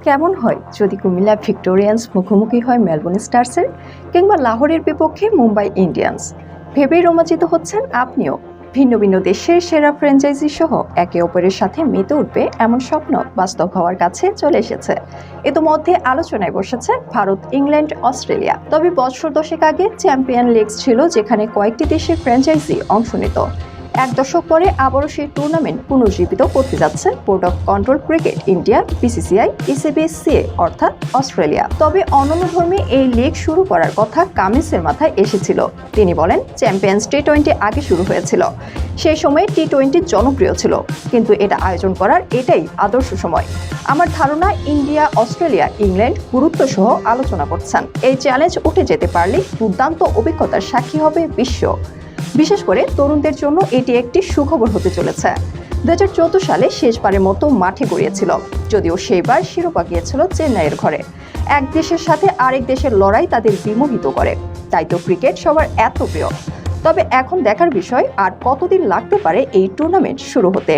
কেমন হয় যদি কুমিল্লা ভিক্টোরিয়ান্স মুখোমুখি হয় মেলবোর্ন স্টার্সের, কিংবা লাহোরের বিপক্ষে মুম্বাই ইন্ডিয়ান্স? ভেবেই রোমাঞ্চিত হচ্ছেন আপনিও? ভিন্ন ভিন্ন দেশের সেরা ফ্র্যাঞ্চাইজি সহ একে অপরের সাথে মেতে উঠবে এমন স্বপ্ন বাস্তব হওয়ার কাছে চলে এসেছে। ইতোমধ্যে আলোচনায় বসেছে ভারত, ইংল্যান্ড, অস্ট্রেলিয়া। তবে বছর দশেক আগে চ্যাম্পিয়ন লিগস ছিল, যেখানে কয়েকটি দেশের ফ্র্যাঞ্চাইজি অংশ নিত। এক দশক পরে আবারও সেই টুর্নামেন্ট পুনর্জীবিত করতে যাচ্ছে board of control cricket India, BCCI, ECB, অর্থাৎ অস্ট্রেলিয়া। তবে অনন্যধর্মী এই লিগ শুরু করার কথা কামিন্সের মাথায় এসেছিল। তিনি বলেন, চ্যাম্পিয়ন্স টি-20 আগে শুরু হয়েছিল। সেই সময় টি-20 জনপ্রিয় ছিল, কিন্তু এটা আয়োজন করার এটাই আদর্শ সময়। আমার ধারণা ইন্ডিয়া, অস্ট্রেলিয়া, ইংল্যান্ড গুরুত্ব সহ আলোচনা করছেন। এই চ্যালেঞ্জ উঠে যেতে পারলে দুর্দান্ত অভিজ্ঞতার সাক্ষী হবে বিশ্ব। বিশেষ করে তরুণদের জন্য এটি একটি সুখবর হতে চলেছে। 2014 সালে শেষবারের মতো মাঠে গড়িয়েছিল, যদিও সেইবার শিরোপা গিয়েছিল চেন্নাইয়ের ঘরে। এক দেশের সাথে আরেক দেশের লড়াই তাদের বিমোহিত করে, তাই তো ক্রিকেট সবার এত প্রিয়। তবে এখন দেখার বিষয় আর কতদিন লাগতে পারে এই টুর্নামেন্ট শুরু হতে।